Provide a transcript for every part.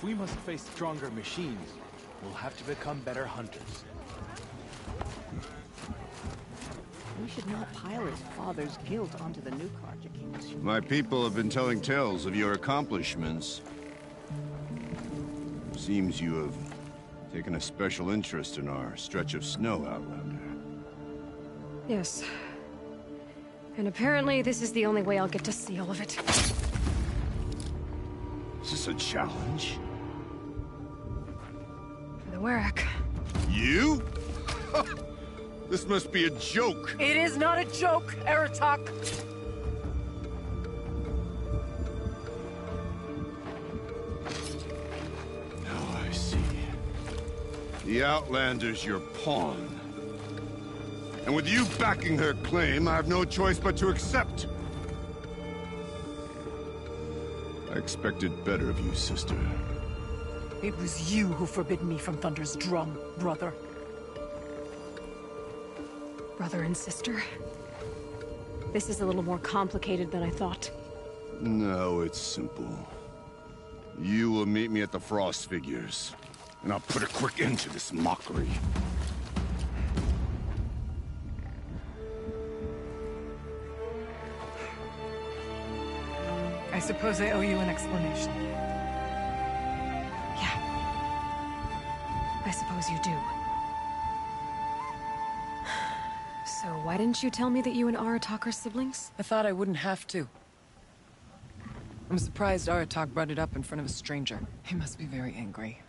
If we must face stronger machines, we'll have to become better hunters. We should not pile his father's guilt onto the new Carja. My people have been telling tales of your accomplishments. Seems you have taken a special interest in our stretch of snow, Outlander. Yes. And apparently this is the only way I'll get to see all of it. Is this a challenge? For the Warwick. You? This must be a joke. It is not a joke, Aratak. Now I see. The Outlander's your pawn. And with you backing her claim, I have no choice but to accept. I expected better of you, sister. It was you who forbid me from Thunder's drum, brother. Brother and sister? This is a little more complicated than I thought. No, it's simple. You will meet me at the Frost Figures, and I'll put a quick end to this mockery. I suppose I owe you an explanation. Yeah. I suppose you do. So why didn't you tell me that you and Aratak are siblings? I thought I wouldn't have to. I'm surprised Aratak brought it up in front of a stranger. He must be very angry.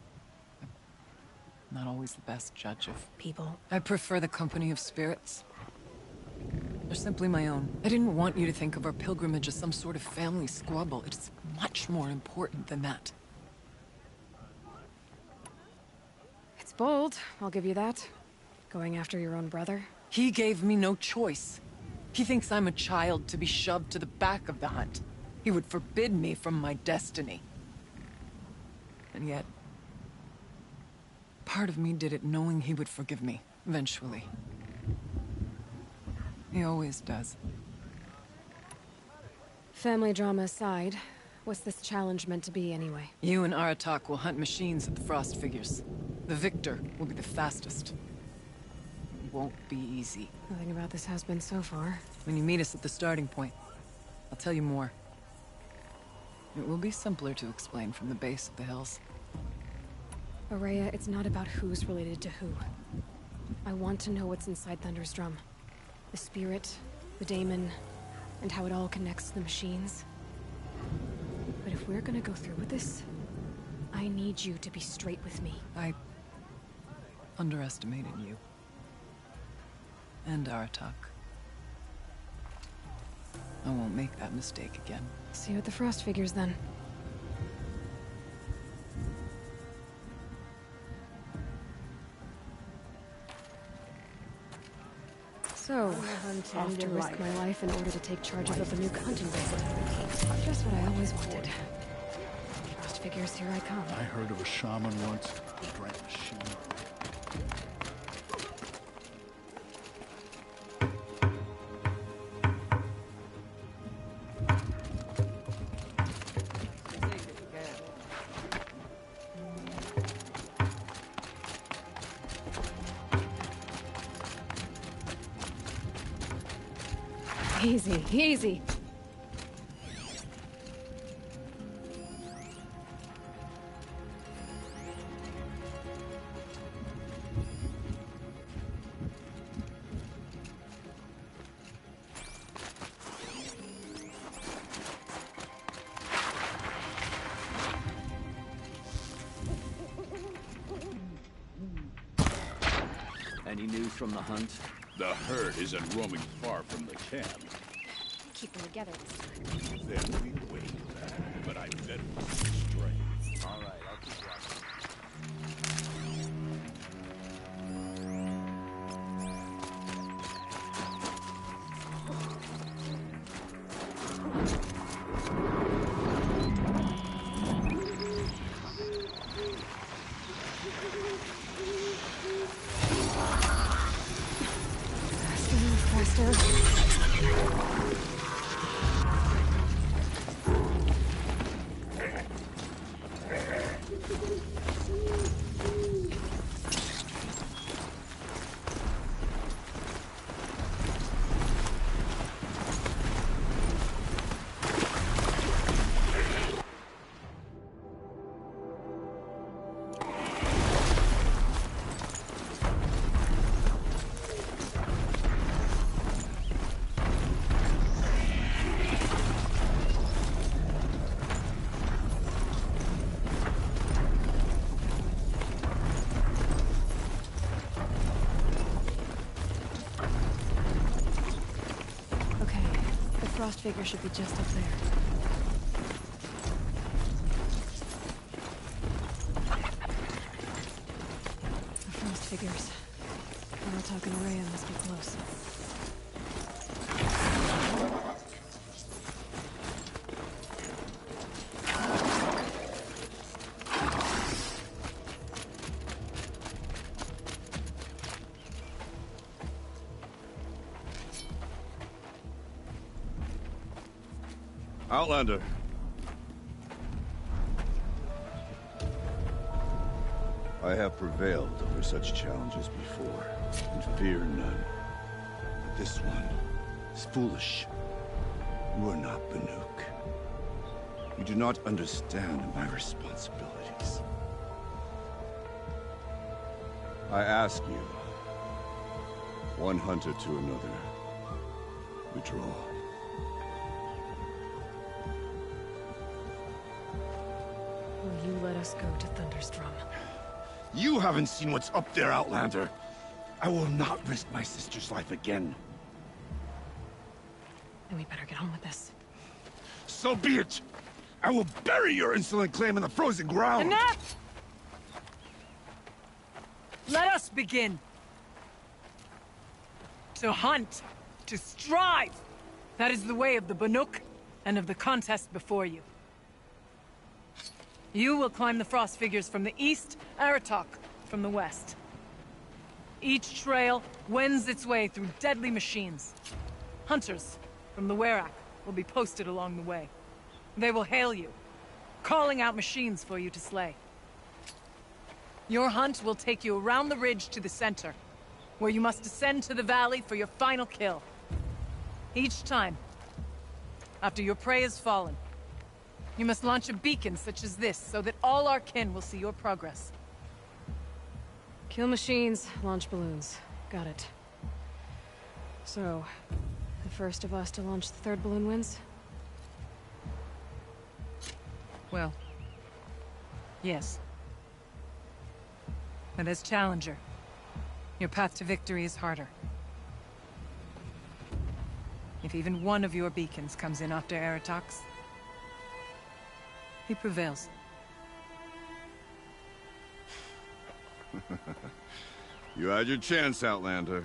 I'm not always the best judge of People. I prefer the company of spirits. They're simply my own. I didn't want you to think of our pilgrimage as some sort of family squabble. It's much more important than that. It's bold, I'll give you that. Going after your own brother. He gave me no choice. He thinks I'm a child to be shoved to the back of the hunt. He would forbid me from my destiny. And yet, part of me did it knowing he would forgive me, eventually. He always does. Family drama aside, what's this challenge meant to be anyway? You and Aratak will hunt machines at the Frost Figures. The victor will be the fastest. It won't be easy. Nothing about this has been so far. When you meet us at the starting point, I'll tell you more. It will be simpler to explain from the base of the hills. Araya, it's not about who's related to who. I want to know what's inside Thunder's drum. The spirit, the daemon, and how it all connects to the machines. But if we're gonna go through with this, I need you to be straight with me. I underestimated you. And Aratak. I won't make that mistake again. See you at the Frost Figures then. So, off to risk my life in order to take charge of a new hunting visit. Just what I always wanted. Frost Figures, here I come. I heard of a shaman once who drank machine. Easy, easy. Any news from the hunt? The herd isn't roaming far from the camp. Keep them together this time. Then we wait. But I bet we'll stray. All right, I'll keep watching. Faster. frost figure should be just up there. The frost figures. Aratak and Raya must be close. Outlander. I have prevailed over such challenges before, and fear none. But this one is foolish. You are not Banuk. You do not understand my responsibilities. I ask you, one hunter to another, withdraw. Will you let us go to Thunderstrom? You haven't seen what's up there, Outlander. I will not risk my sister's life again. Then we better get on with this. So be it! I will bury your insolent claim in the frozen ground! Enough! Let us begin. To hunt. To strive. That is the way of the Banuk, and of the contest before you. You will climb the frost figures from the east, Aratak from the west. Each trail wends its way through deadly machines. Hunters from the Werak will be posted along the way. They will hail you, calling out machines for you to slay. Your hunt will take you around the ridge to the center, where you must descend to the valley for your final kill. Each time, after your prey has fallen, you must launch a beacon such as this, so that all our kin will see your progress. Kill machines, launch balloons. Got it. So, the first of us to launch the third balloon wins? Well, yes. But as Challenger, your path to victory is harder. If even one of your beacons comes in after Aratak's, he prevails. You had your chance, Outlander.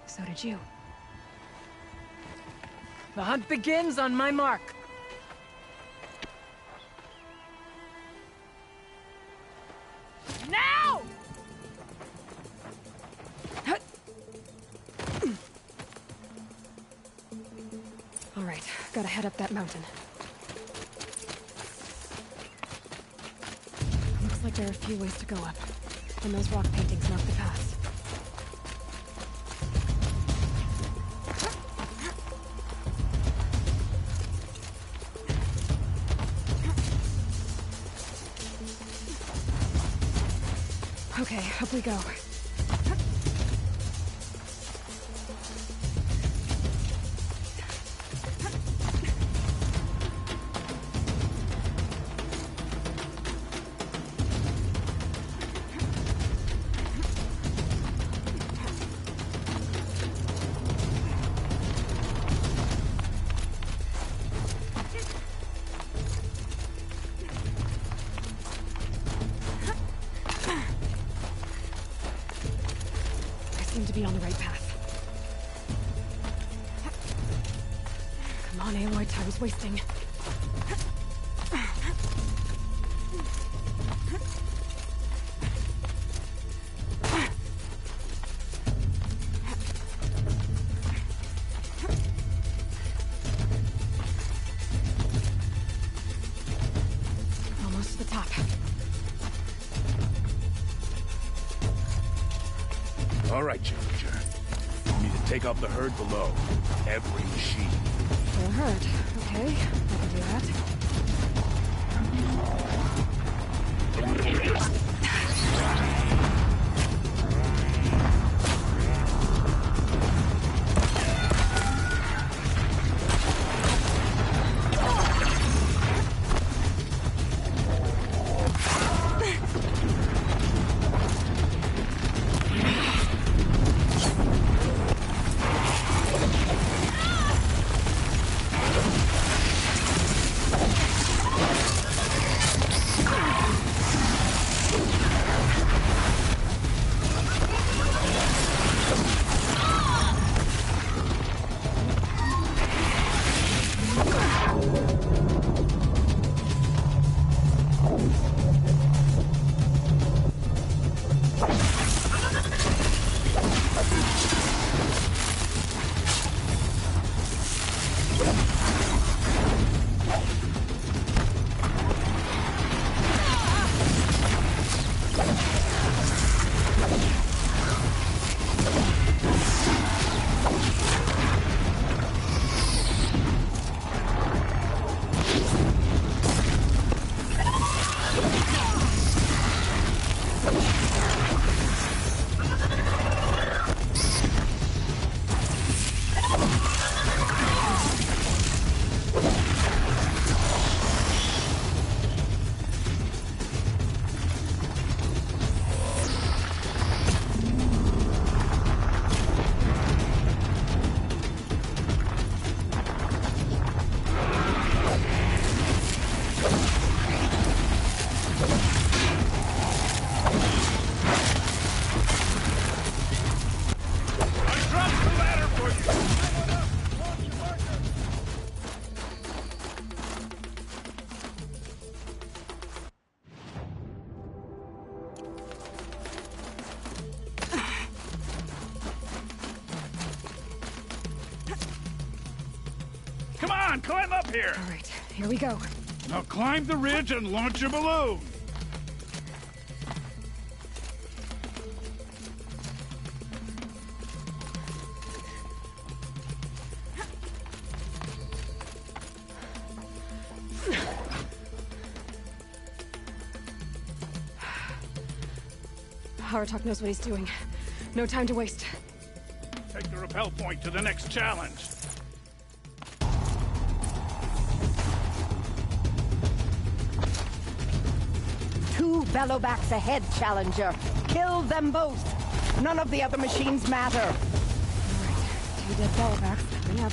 So did you. The hunt begins on my mark. Now! All right, gotta head up that mountain. Looks like there are a few ways to go up, and those rock paintings mark the path. Okay, up we go. Seem to be on the right path. Come on, Aloy, time's wasting. Almost to the top. All right, Challenger. You need to take out the herd below. Every machine. The herd. Okay, I can do that. Come on, climb up here! All right, here we go. Now climb the ridge and launch your balloon! Aratak knows what he's doing. No time to waste. Take the rappel point to the next challenge. Two bellowbacks ahead, Challenger. Kill them both. None of the other machines matter. All right, 2 dead bellowbacks. Bring up.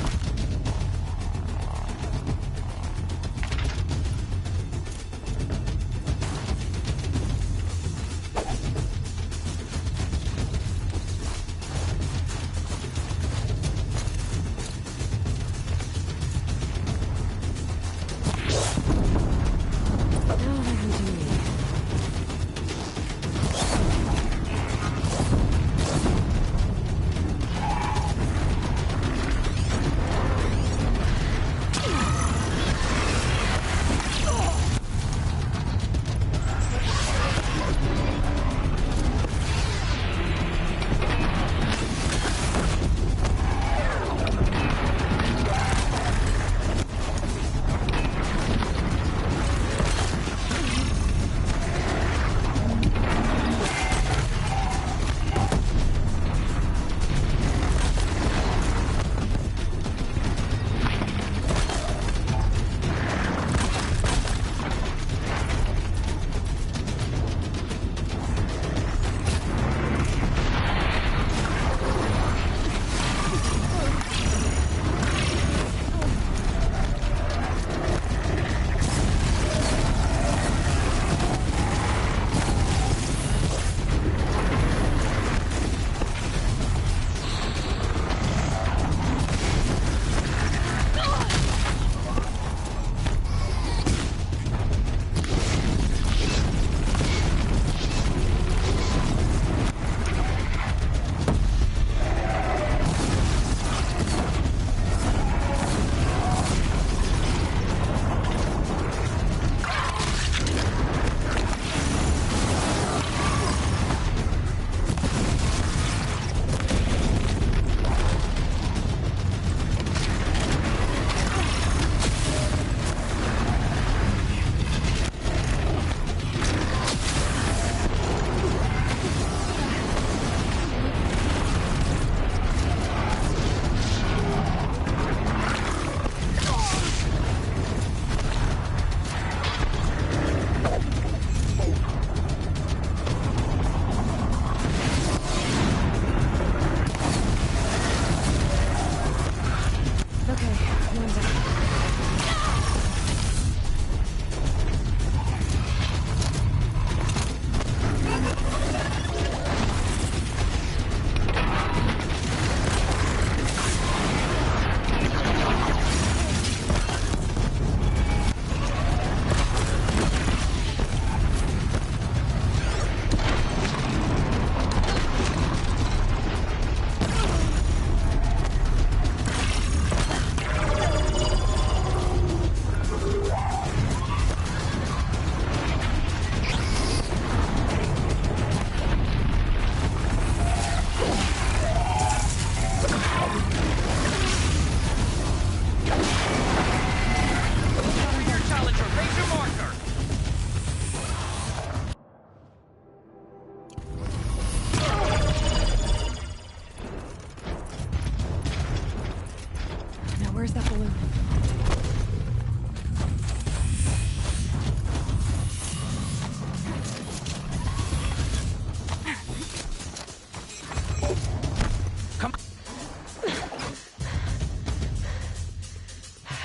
Where's that balloon?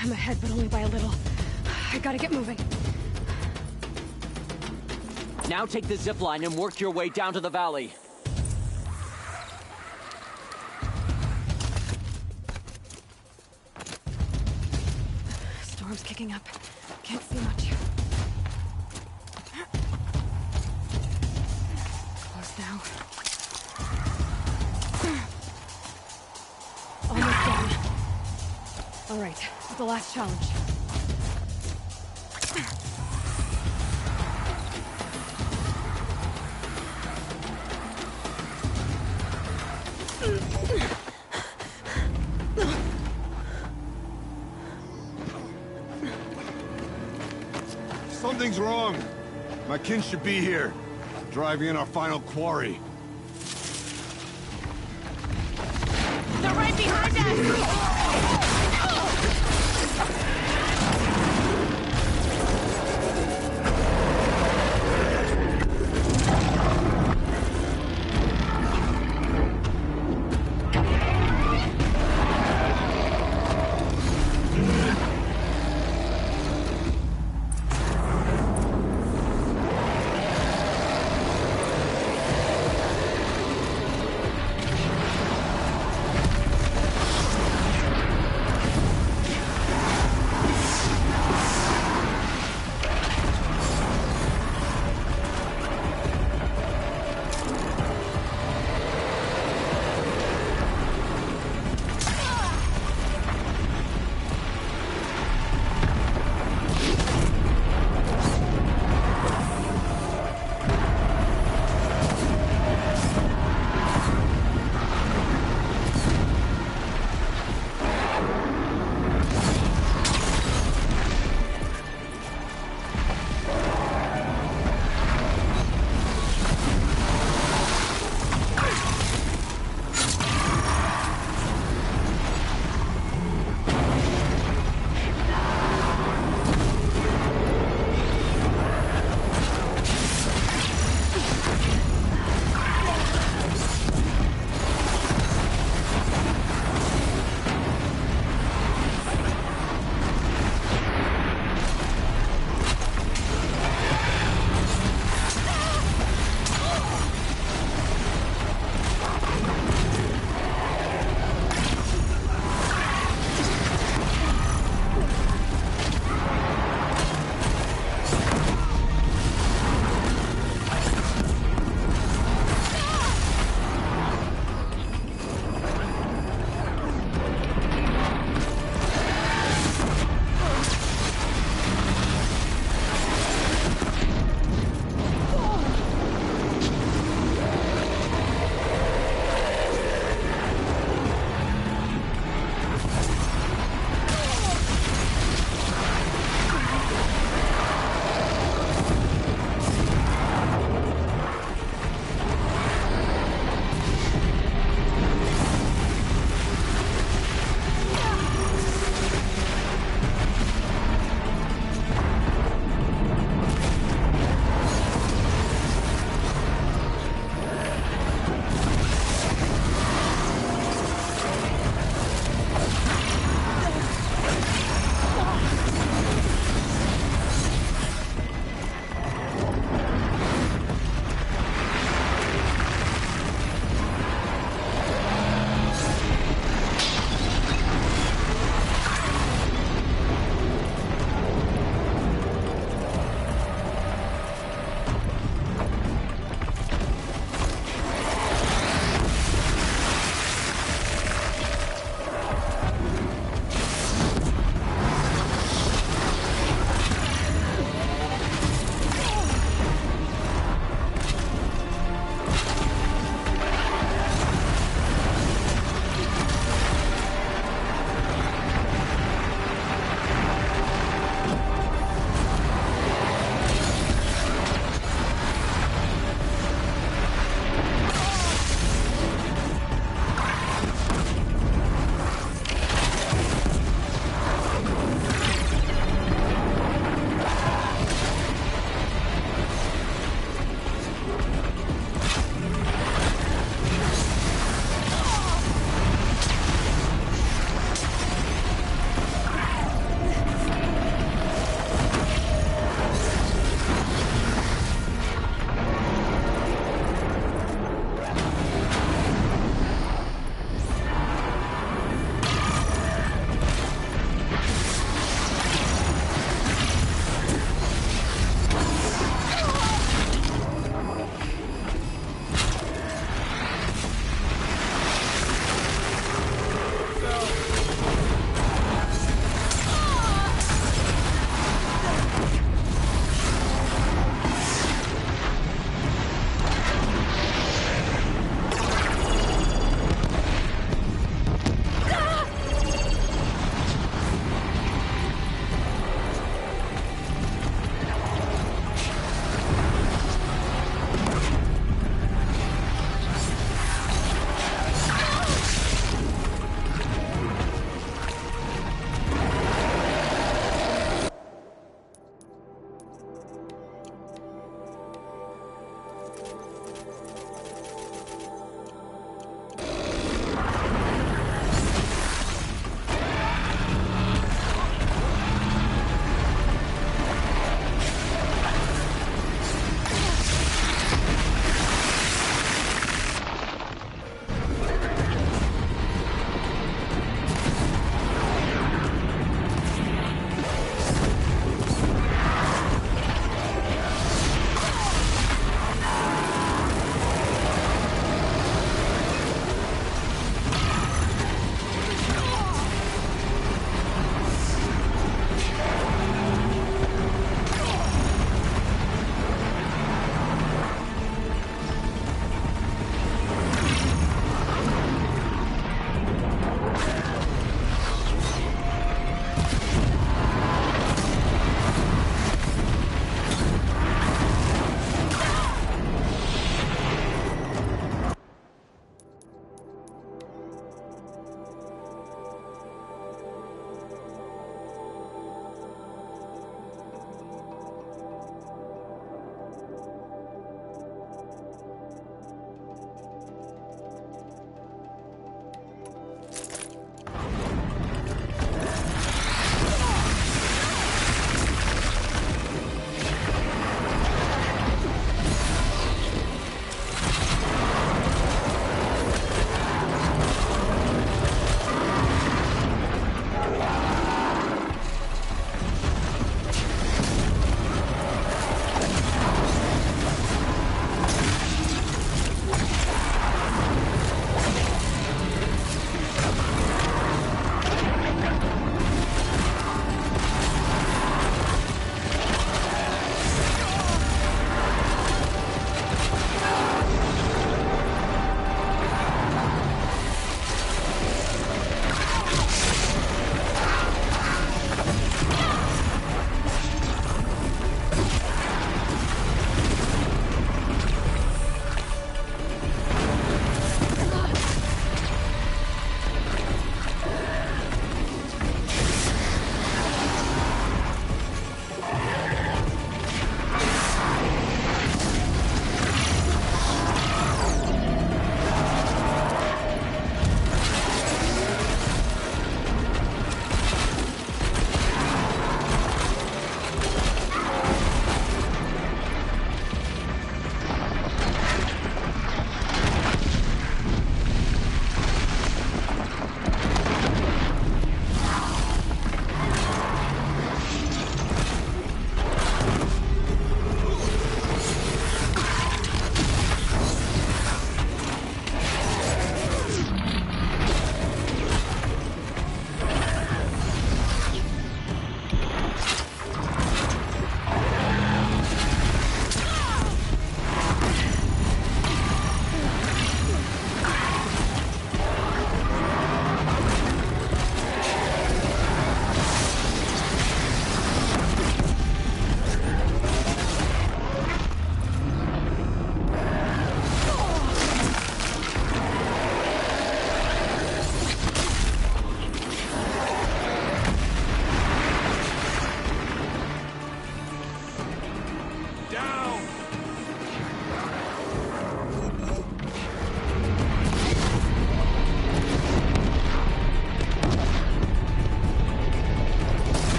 I'm ahead, but only by a little. I gotta get moving. Now take the zip line and work your way down to the valley. Storm's kicking up. Can't see much. Close now. Almost done. All right, the last challenge. Something's wrong. My kin should be here, driving in our final quarry. They're right behind us!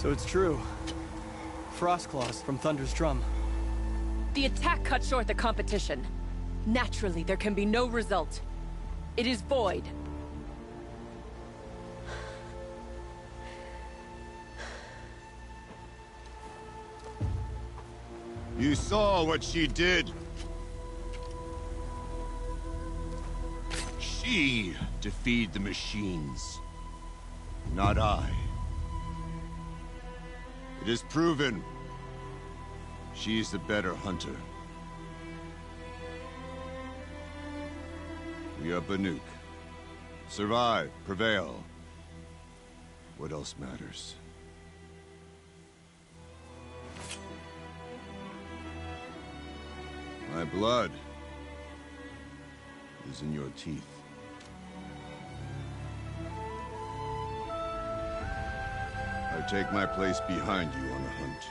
So it's true. Frostclaws from Thunder's drum. The attack cut short the competition. Naturally, there can be no result. It is void. You saw what she did. She defeated the machines, not I. It is proven. She is the better hunter. We are Banuk. Survive, prevail. What else matters? My blood is in your teeth. I take my place behind you on the hunt.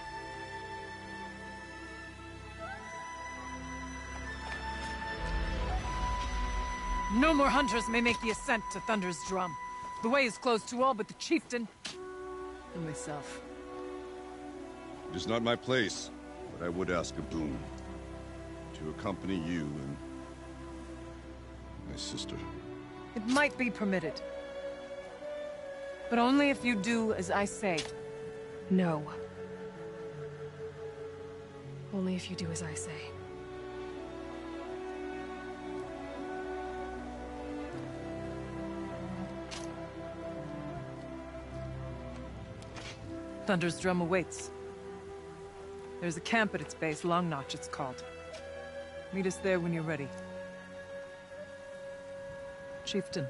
No more hunters may make the ascent to Thunder's drum. The way is closed to all but the chieftain and myself. It is not my place, but I would ask a boon. To accompany you and my sister. It might be permitted. But only if you do as I say. No. Only if you do as I say. Thunder's drum awaits. There's a camp at its base, Long Notch it's called. Meet us there when you're ready. Chieftain.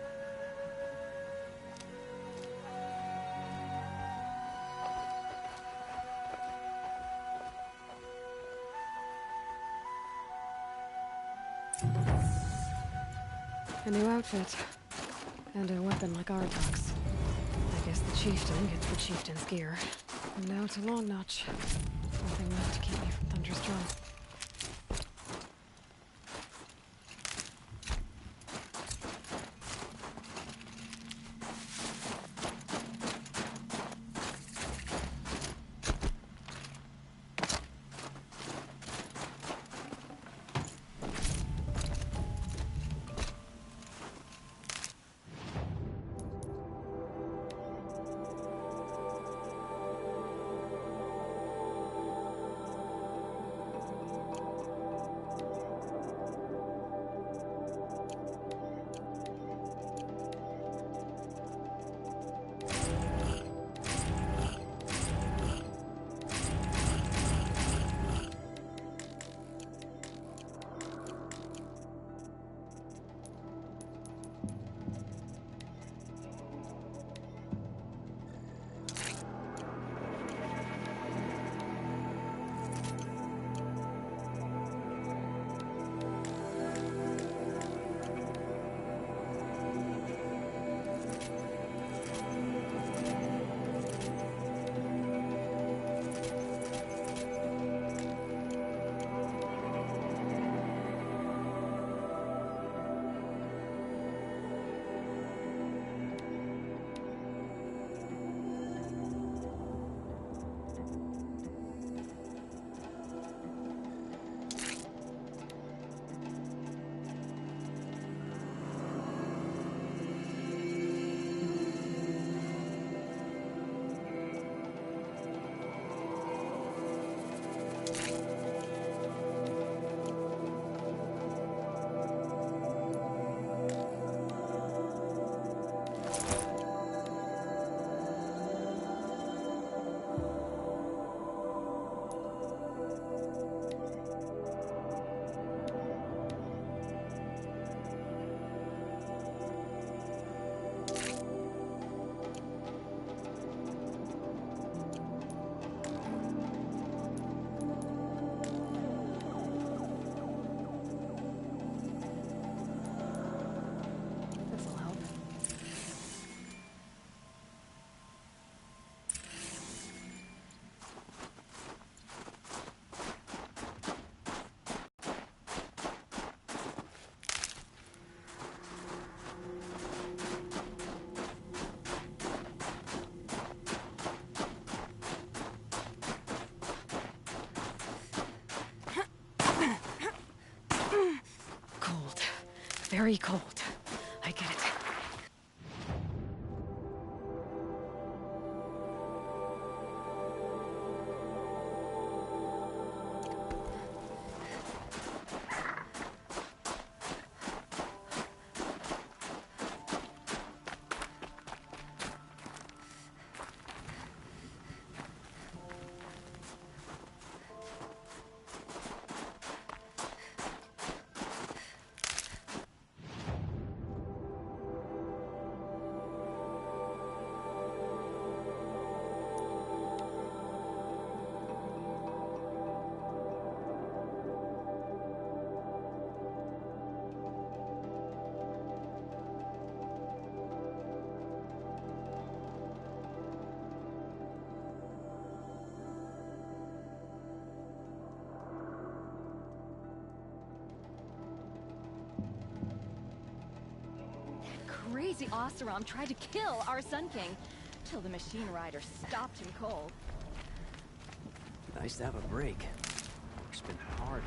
A new outfit. And a weapon like Ardok's. I guess the chieftain gets the chieftain's gear. And now to Long Notch. Nothing left to keep me from Thunder's drum. very cold. I get it. Crazy Oseram tried to kill our Sun King, till the machine rider stopped him cold. Nice to have a break. Work's been hard.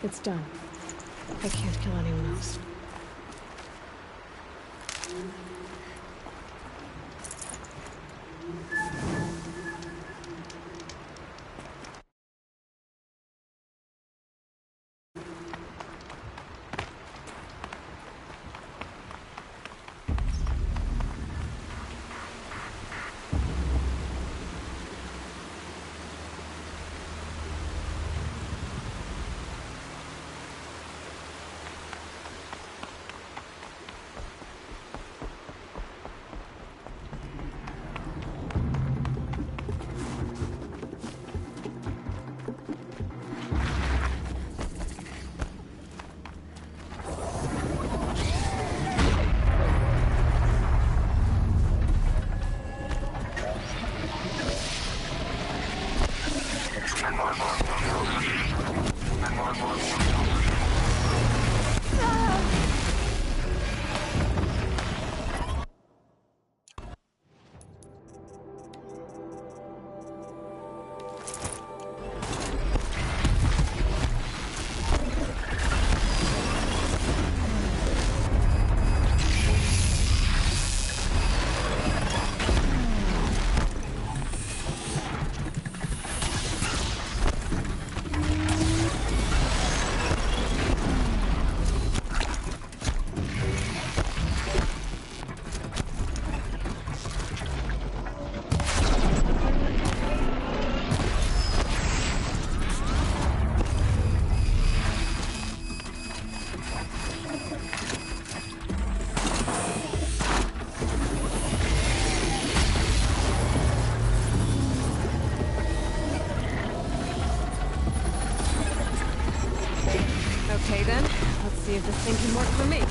It's done. I can't kill anyone else. Okay then, let's see if this thing can work for me.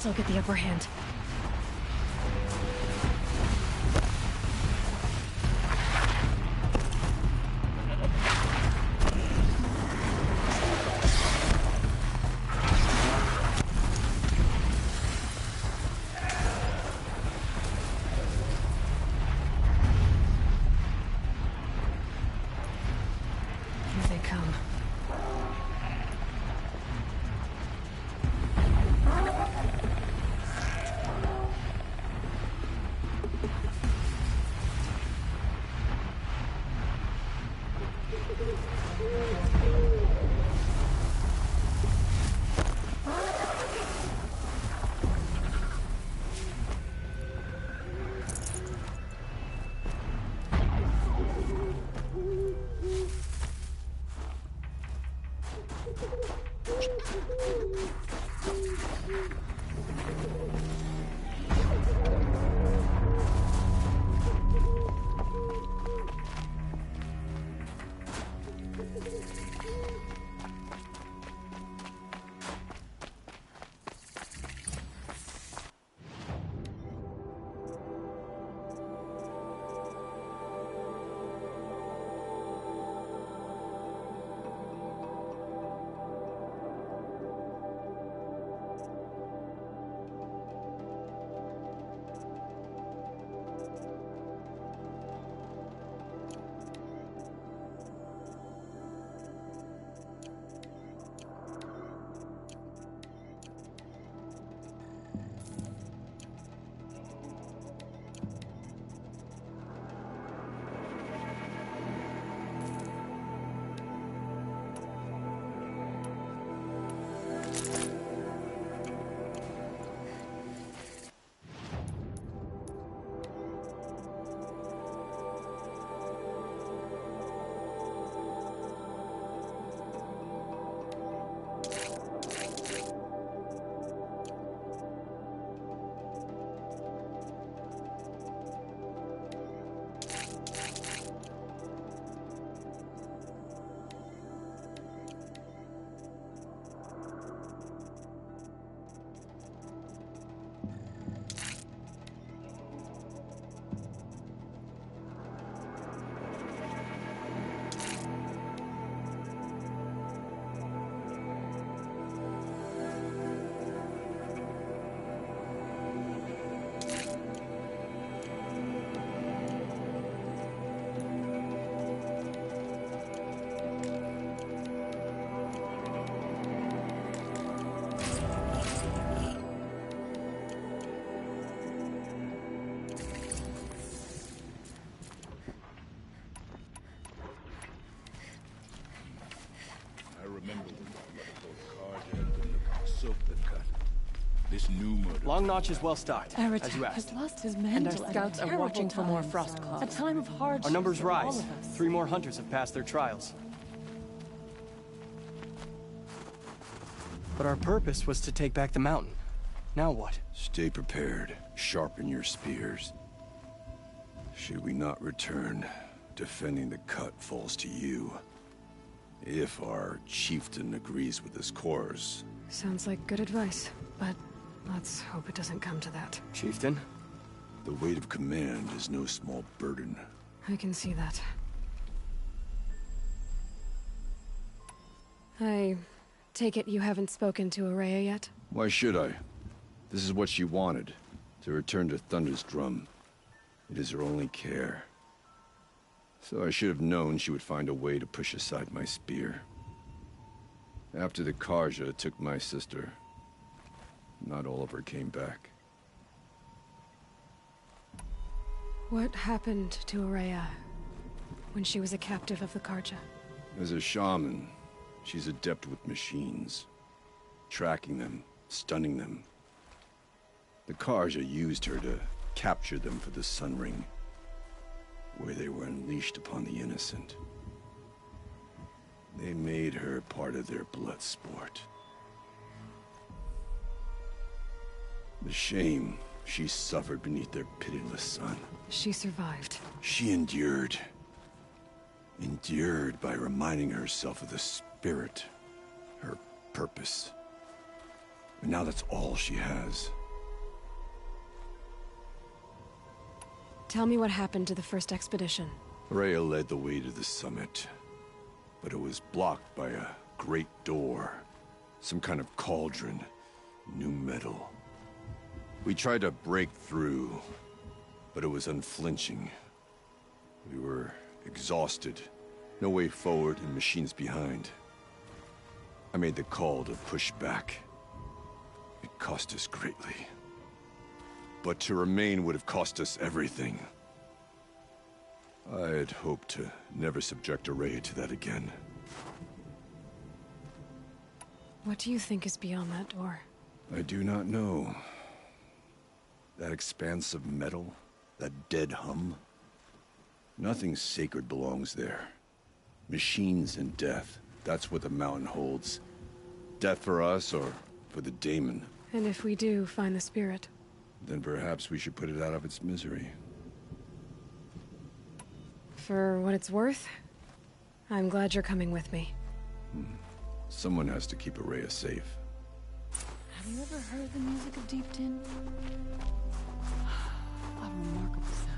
still get the upper hand. Here they come. This new murder. Long Notch is well stocked, as Aratak you has asked. lost his And mantle our scouts are watching for more frost claws. A time of hardship. Our numbers for all rise. of us. 3 more hunters have passed their trials. But our purpose was to take back the mountain. Now what? Stay prepared. Sharpen your spears. Should we not return, defending the cut falls to you. If our chieftain agrees with his course. Sounds like good advice, but let's hope it doesn't come to that. Chieftain? The weight of command is no small burden. I can see that. I take it you haven't spoken to Araya yet? Why should I? This is what she wanted, to return to Thunder's Drum. It is her only care. So I should have known she would find a way to push aside my spear. After the Karja took my sister, not all of her came back. What happened to Araya when she was a captive of the Karja? As a shaman, she's adept with machines. Tracking them, stunning them. The Karja used her to capture them for the Sun Ring, where they were unleashed upon the innocent. They made her part of their blood sport. The shame she suffered beneath their pitiless sun. She survived. She endured. Endured by reminding herself of the spirit, her purpose. And now that's all she has. Tell me what happened to the first expedition. Rhea led the way to the summit, but it was blocked by a great door. Some kind of cauldron, new metal. We tried to break through, but it was unflinching. We were exhausted, no way forward and machines behind. I made the call to push back. It cost us greatly. But to remain would have cost us everything. I had hoped to never subject Araya to that again. What do you think is beyond that door? I do not know. That expanse of metal, that dead hum. Nothing sacred belongs there. Machines and death, that's what the mountain holds. Death for us or for the daemon. And if we do find the spirit? Then perhaps we should put it out of its misery. For what it's worth, I'm glad you're coming with me. Someone has to keep Araya safe. Have you ever heard the music of Deep Tin? A remarkable sound.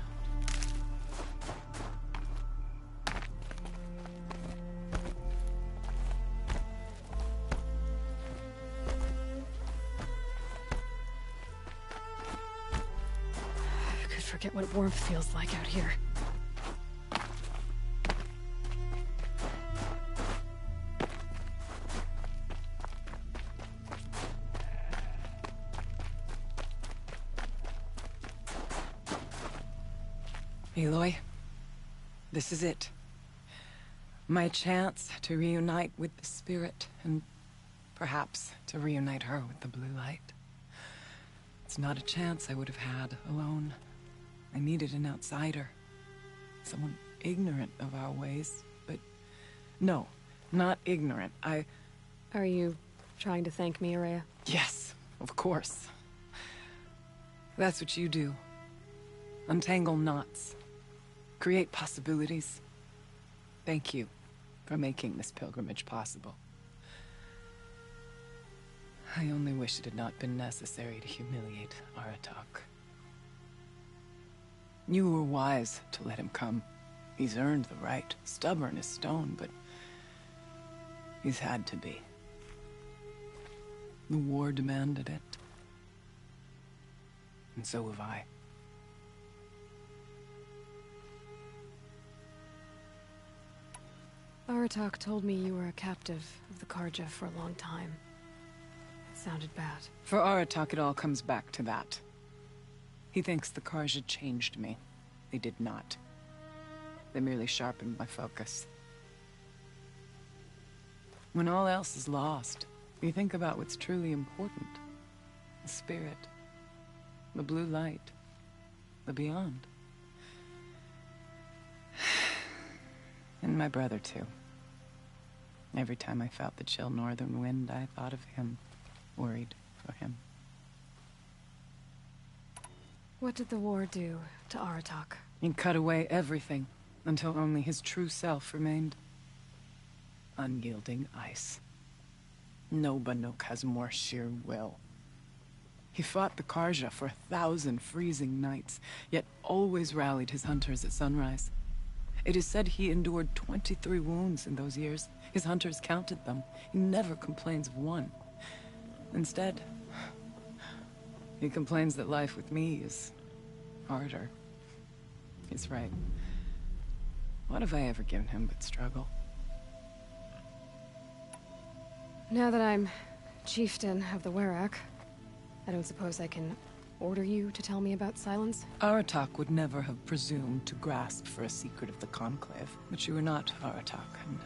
I could forget what warmth feels like out here. Aloy, this is it. My chance to reunite with the spirit, and perhaps to reunite her with the blue light. It's not a chance I would have had alone. I needed an outsider. Someone ignorant of our ways, but... No, not ignorant. Are you trying to thank me, Araya? Yes, of course. That's what you do. Untangle knots. Create possibilities. Thank you for making this pilgrimage possible. I only wish it had not been necessary to humiliate Aratak. You were wise to let him come. He's earned the right, stubborn as stone, but he's had to be. The war demanded it. And so have I. Aratak told me you were a captive of the Karja for a long time. It sounded bad. For Aratak, it all comes back to that. He thinks the Karja changed me. They did not. They merely sharpened my focus. When all else is lost, you think about what's truly important. The spirit. The blue light. The beyond. And my brother, too. Every time I felt the chill northern wind, I thought of him, worried for him. What did the war do to Aratak? He cut away everything, until only his true self remained. Unyielding ice. No Banuk has more sheer will. He fought the Karja for 1,000 freezing nights, yet always rallied his hunters at sunrise. It is said he endured 23 wounds in those years. His hunters counted them. He never complains of one. Instead, he complains that life with me is harder. He's right. What have I ever given him but struggle? Now that I'm chieftain of the Werak, I don't suppose I can order you to tell me about Silence? Aratak would never have presumed to grasp for a secret of the Conclave. But you are not Aratak, and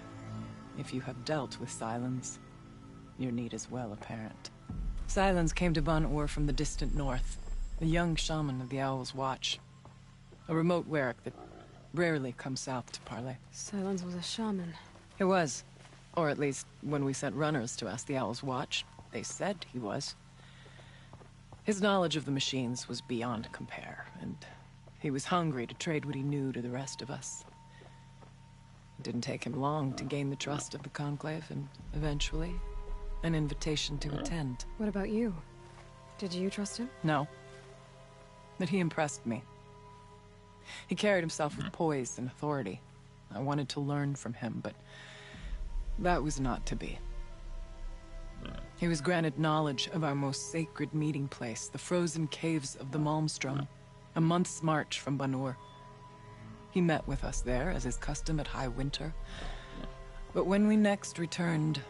if you have dealt with Silence, your need is well apparent. Silence came to Ban-Ur from the distant north, a young shaman of the Owl's Watch. A remote Werak that rarely comes south to parley. Silence was a shaman. He was. Or at least, when we sent runners to ask the Owl's Watch, they said he was. His knowledge of the machines was beyond compare, and he was hungry to trade what he knew to the rest of us. It didn't take him long to gain the trust of the Conclave, and eventually, An invitation to attend. What about you? Did you trust him? No. But he impressed me. He carried himself with poise and authority. I wanted to learn from him, but that was not to be. He was granted knowledge of our most sacred meeting place, the frozen caves of the Malmstrom, a month's march from Banur. He met with us there, as is custom at high winter. But when we next returned,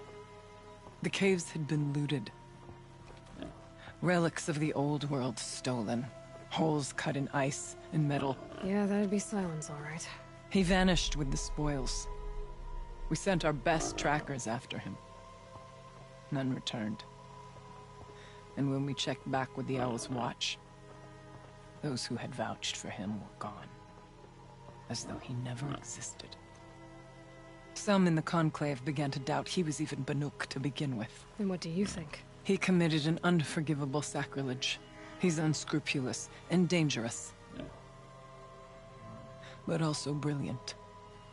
the caves had been looted. Relics of the old world stolen. Holes cut in ice and metal. Yeah, that'd be Silence, all right. He vanished with the spoils. We sent our best trackers after him. None returned. And when we checked back with the Owl's Watch, those who had vouched for him were gone. As though he never existed. Some in the Conclave began to doubt he was even Banuk to begin with. And what do you think? He committed an unforgivable sacrilege. He's unscrupulous and dangerous. But also brilliant,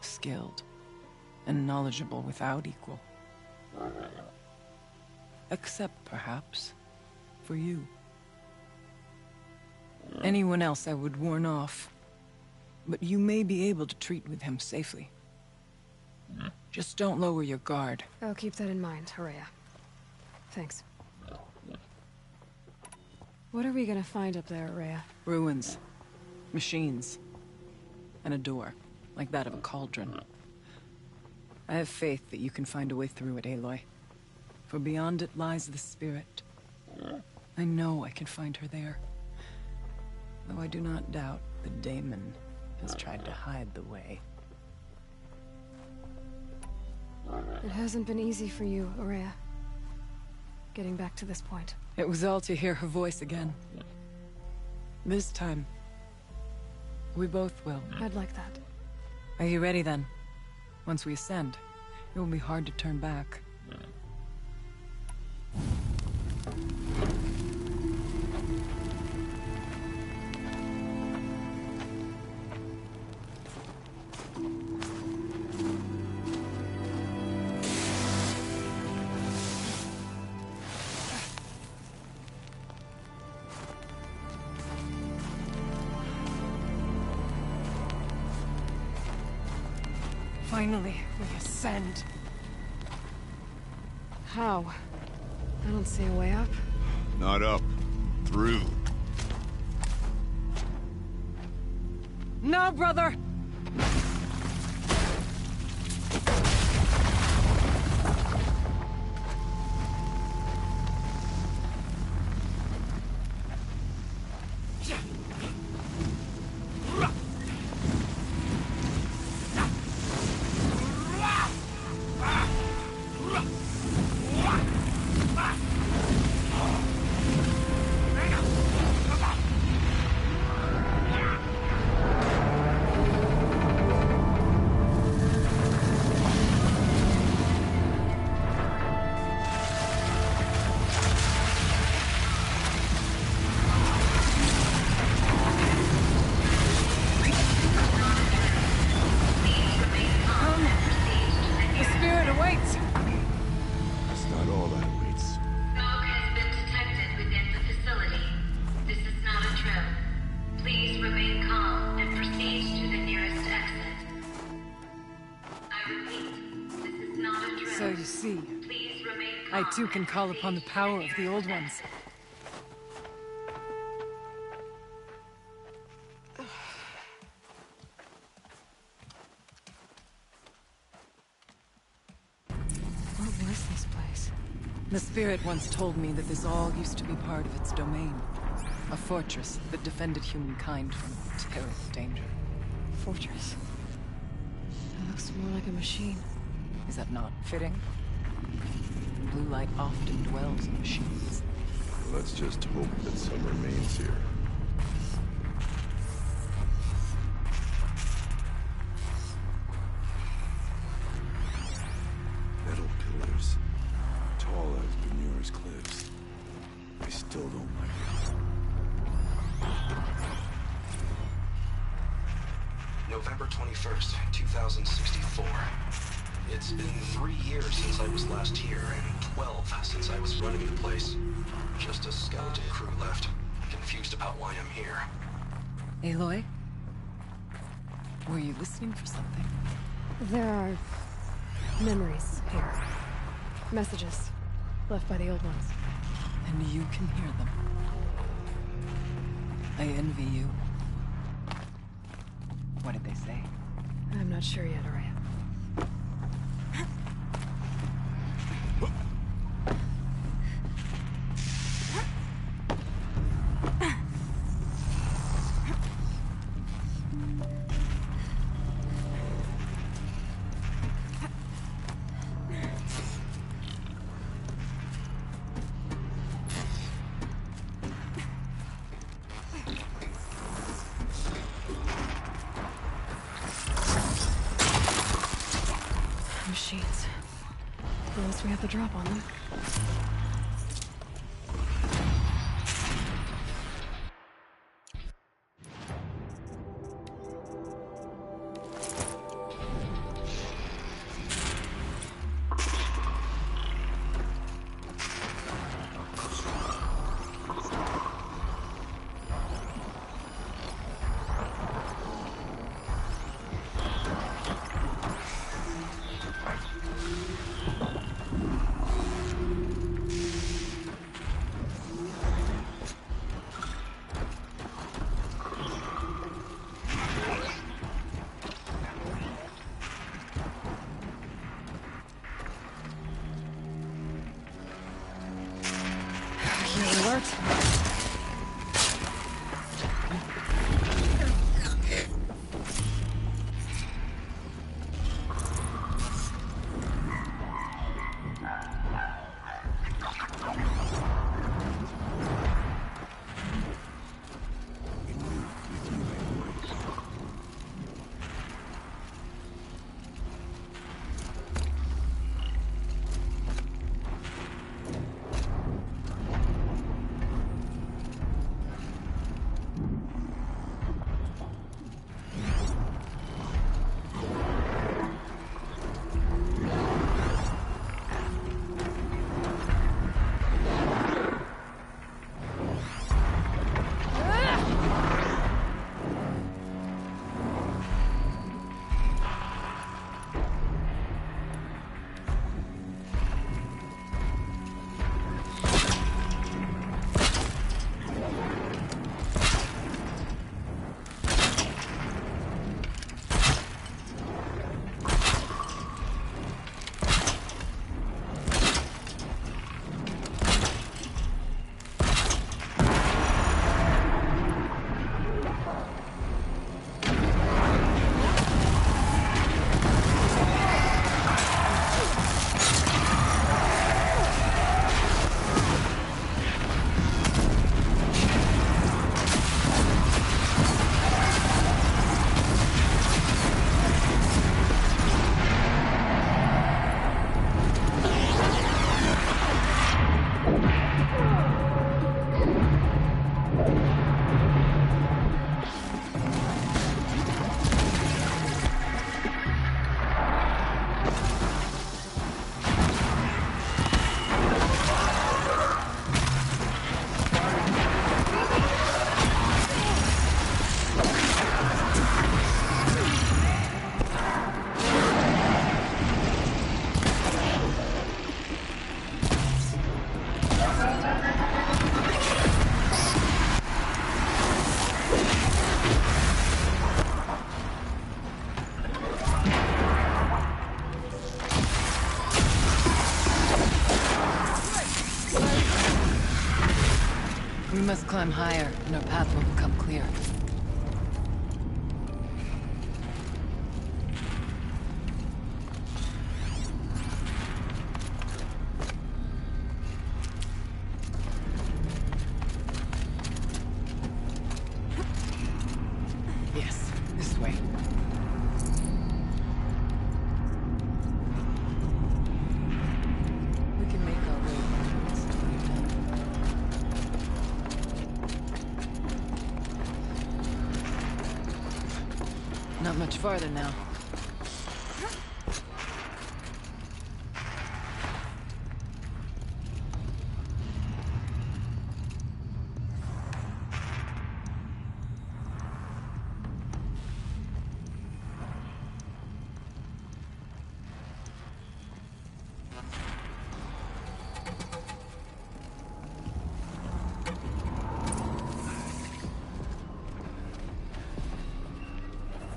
skilled, and knowledgeable without equal. Except, perhaps, for you. Anyone else I would warn off. But you may be able to treat with him safely. Just don't lower your guard. I'll keep that in mind, Horea. Thanks. What are we gonna find up there, Horea? Ruins. Machines. And a door, like that of a cauldron. I have faith that you can find a way through it, Aloy. For beyond it lies the spirit. I know I can find her there. Though I do not doubt the Daemon has tried to hide the way. It hasn't been easy for you, Horea. Getting back to this point. It was all to hear her voice again. This time, we both will. I'd like that. Are you ready then? Once we ascend, it will be hard to turn back. Finally, we ascend. How? I don't see a way up. Not up. Through. No, brother! So you see, I too can call upon the power of the Old Ones. What was this place? The Spirit once told me that this all used to be part of its domain. A fortress that defended humankind from terrible danger. Fortress? That looks more like a machine. Is that not fitting? Blue light often dwells in machines. Let's just hope that some remains here. Metal pillars, tall as Banur's cliffs. I still don't like it. November 21st, 2064. It's been 3 years since I was last here, and 12 since I was running the place. Just a skeleton crew left. Confused about why I'm here. Aloy? Were you listening for something? There are memories here. Messages left by the old ones. And you can hear them. I envy you. What did they say? I'm not sure yet, Araya. Machines. Unless we have the drop on them. Alert. We must climb higher, and our path will become clear. Yes, this way. We can make our way towards the Not much farther now.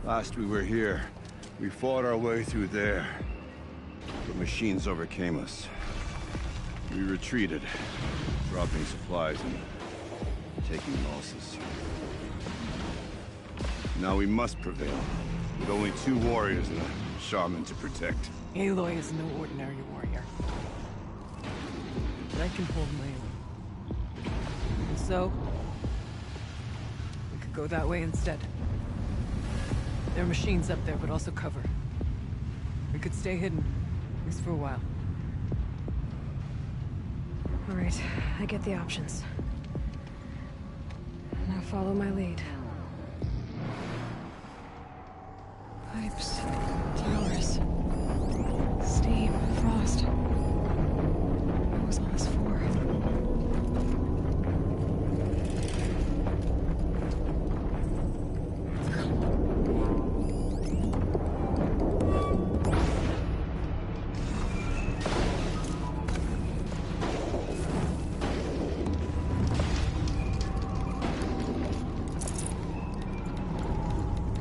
Last we were here, we fought our way through there. The machines overcame us. We retreated, dropping supplies and taking losses. Now we must prevail, with only 2 warriors and a shaman to protect. Aloy is no ordinary warrior. But I can hold my own. And so, we could go that way instead. There are machines up there, but also cover. We could stay hidden, at least for a while. All right, I get the options. Now follow my lead. Pipes, towers, steam, frost. What was all this for?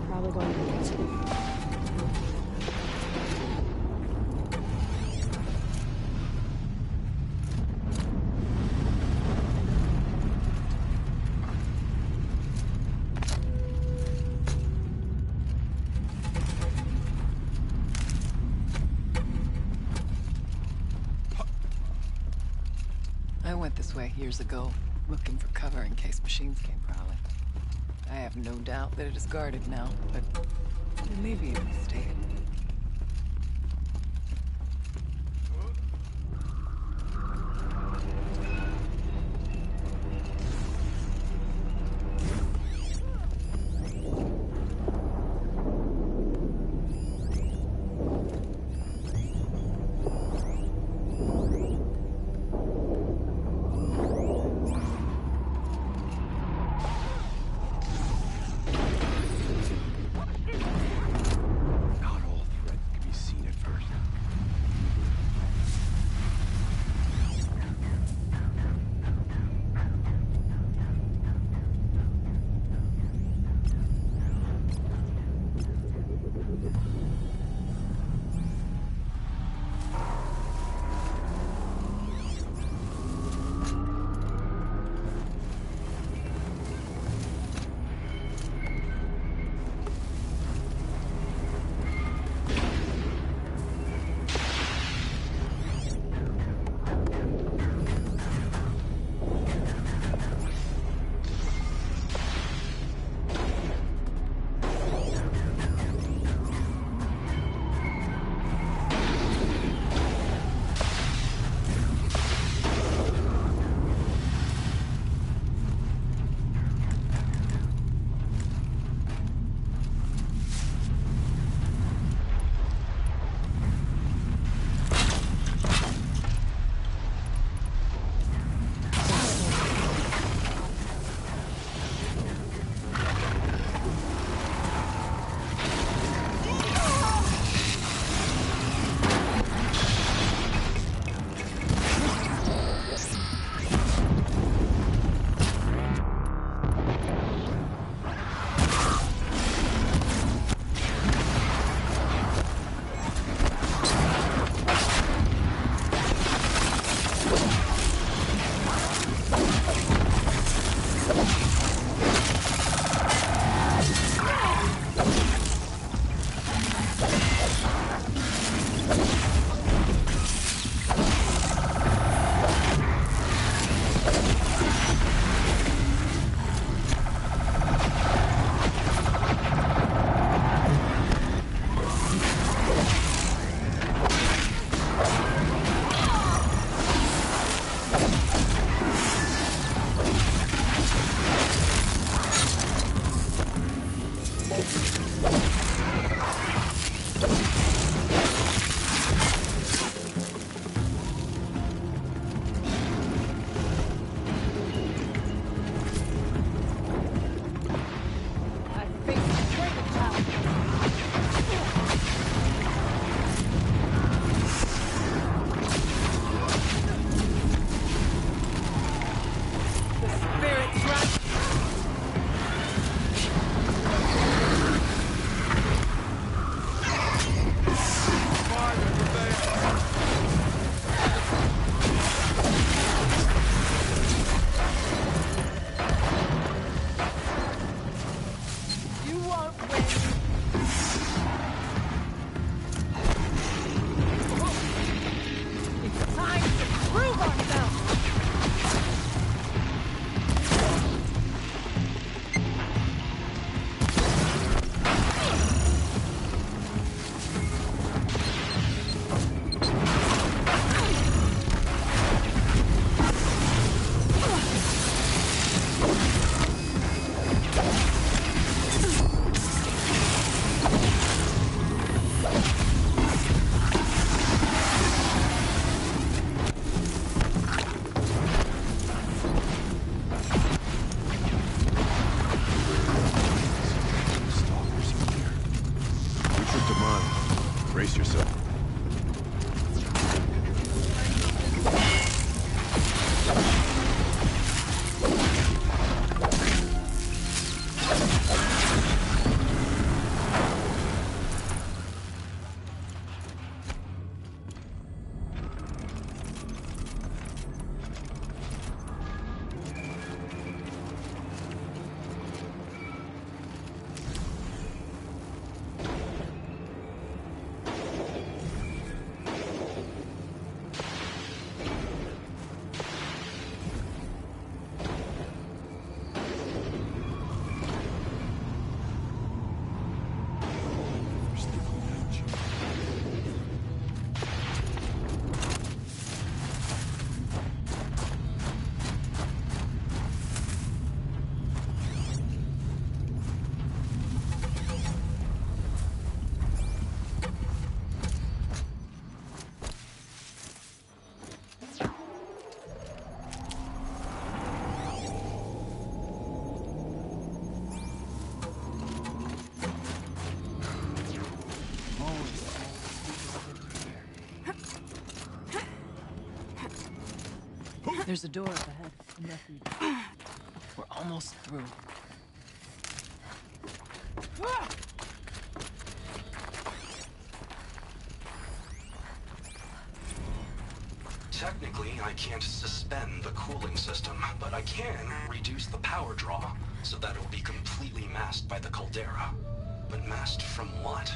Probably going to I went this way years ago, looking for cover in case machines came prowling. I have no doubt that it is guarded now, but we may be able to stay hidden. Brace yourself. There's a door up ahead. We're almost through. Technically, I can't suspend the cooling system, but I can reduce the power draw so that it will be completely masked by the caldera. But masked from what?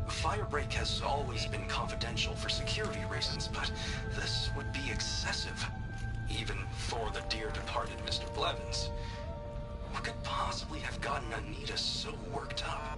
Firebreak has always been confidential for security reasons, but this would be excessive. Even for the dear departed Mr. Blevins. What could possibly have gotten Anita so worked up?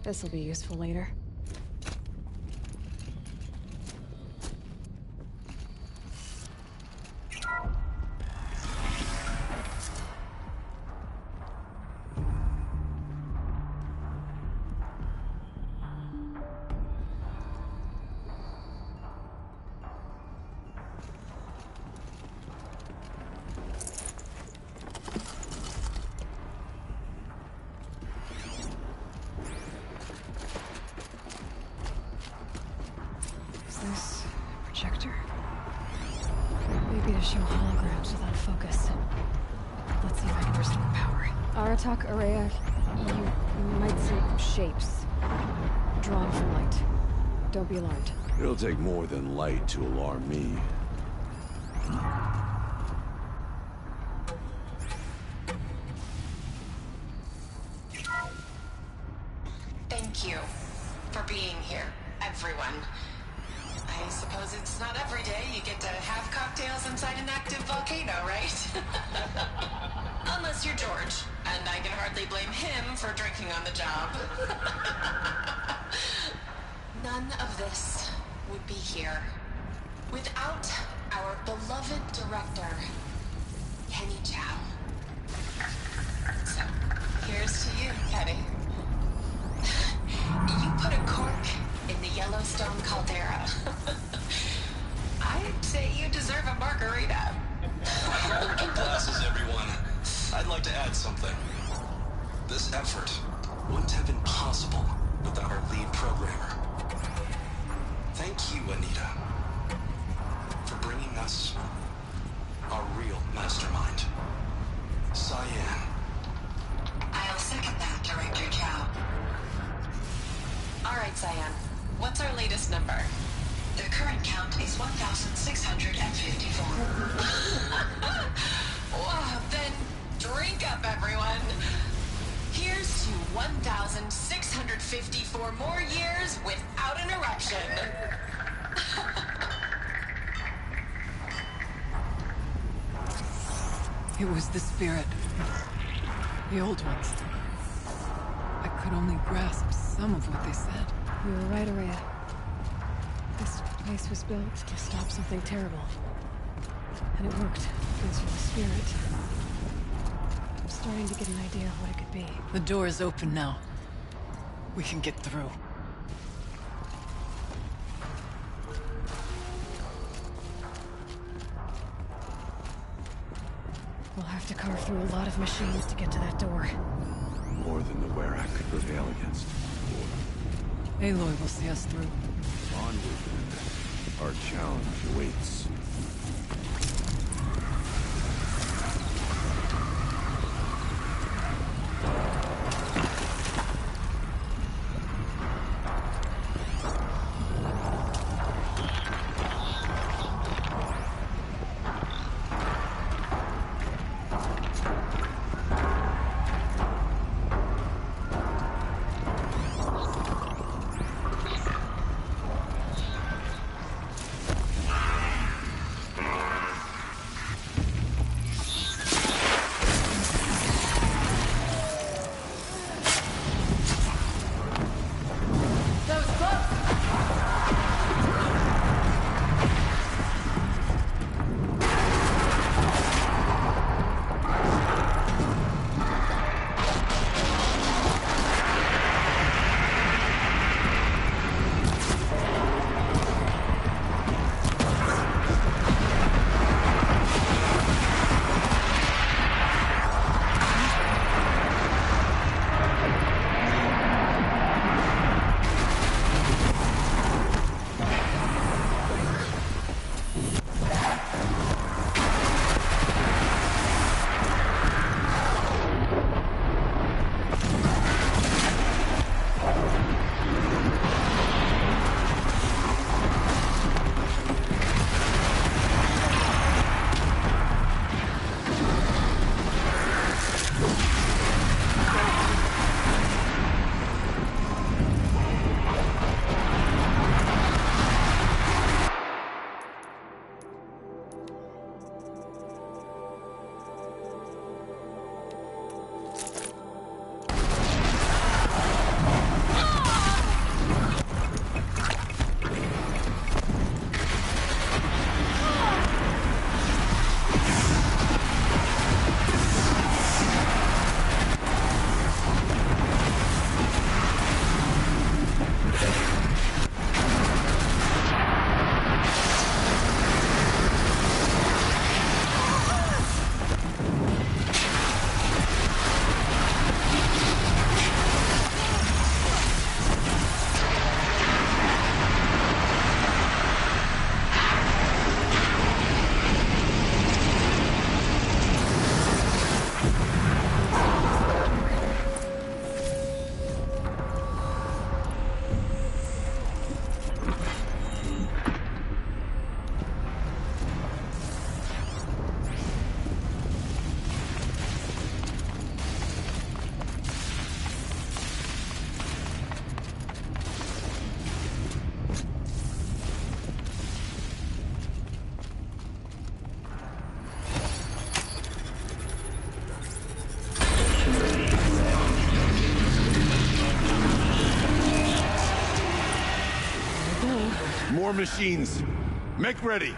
This'll be useful later. Maybe to show holograms without focus. Let's see if I can restore power. Aratak, Araya, you might see shapes drawn from light. Don't be alarmed. It'll take more than light to alarm me. Thank you for being here, everyone. I suppose it's not every day you get to have cocktails inside an active volcano, right? Unless you're George, and I can hardly blame him for drinking on the job. None of this would be here without our beloved director, Kenny Chow. So, here's to you, Kenny. You put a cork in the Yellowstone caldera. I'd say you deserve a margarita. Hold your glasses, everyone. I'd like to add something. This effort wouldn't have been possible without our lead programmer. Thank you, Anita, for bringing us our real mastermind, Cyan. I'll second that, Director Chow. All right, Cyan. What's our latest number? The current count is 1,654. Wow, then drink up, everyone. Here's to 1,654 more years without an eruption. It was the spirit. The old ones. I could only grasp some of what they said. You were right, Araya. This place was built to stop something terrible. And it worked. Thanks for the spirit. I'm starting to get an idea of what it could be. The door is open now. We can get through. We'll have to carve through a lot of machines to get to that door. More than the Werak could prevail against. Aloy will see us through. Onward, then. Our challenge awaits. More machines. Make ready.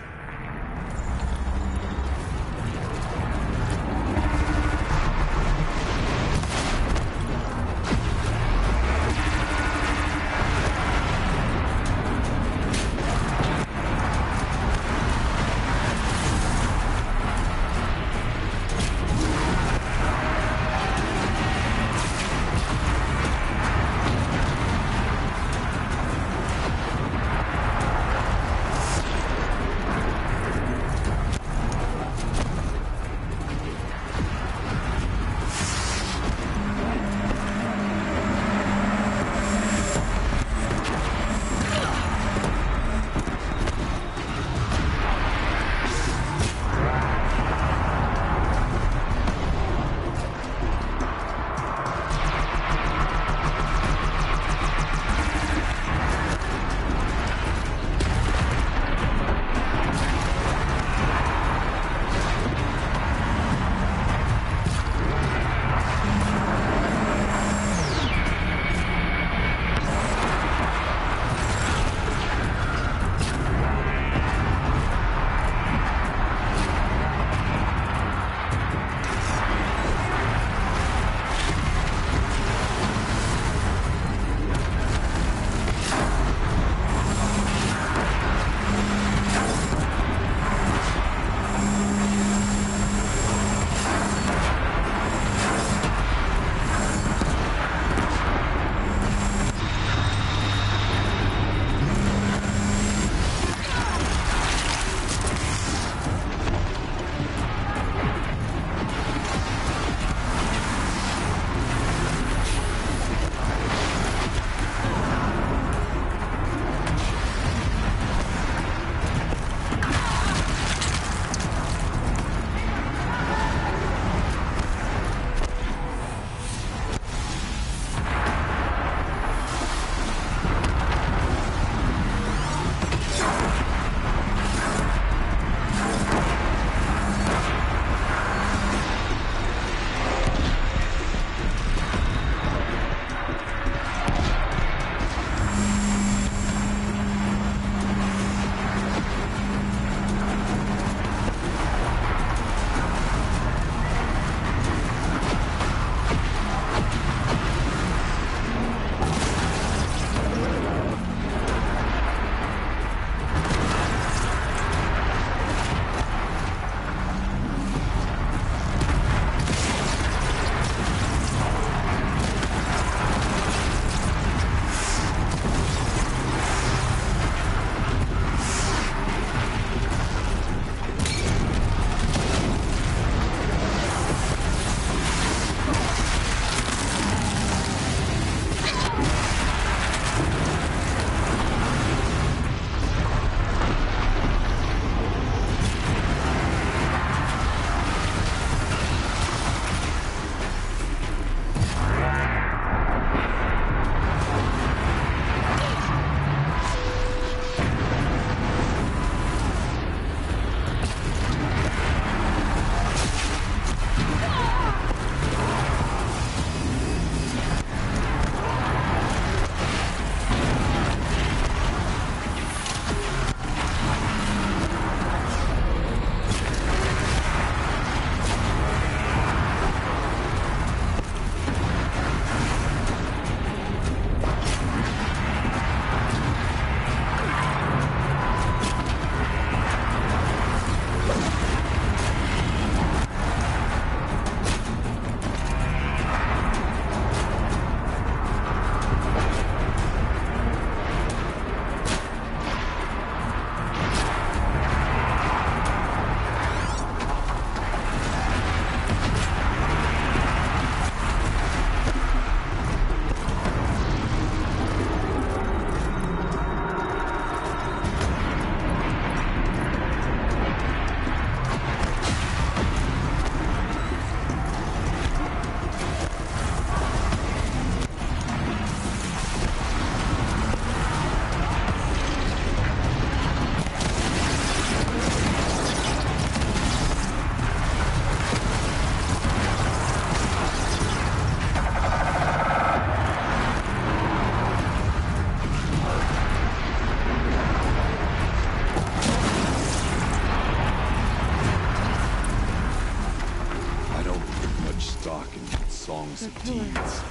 impressive deeds.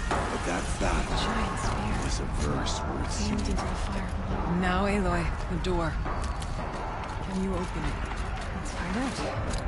But that fact was a verse worth seeing. Into the fire below. Now, Aloy, the door. Can you open it? Let's find out.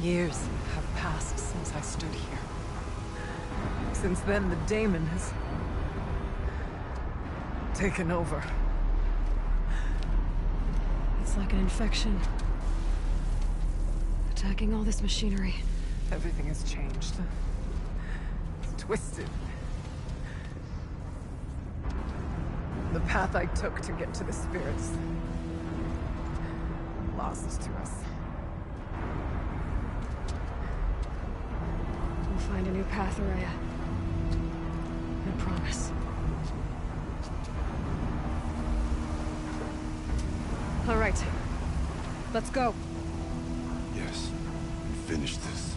Years have passed since I stood here. Since then, the daemon has taken over. It's like an infection. Attacking all this machinery. Everything has changed. It's twisted. The path I took to get to the spirits lost to us. We'll find a new path, Araya. I promise. All right. Let's go. Yes. Finish this.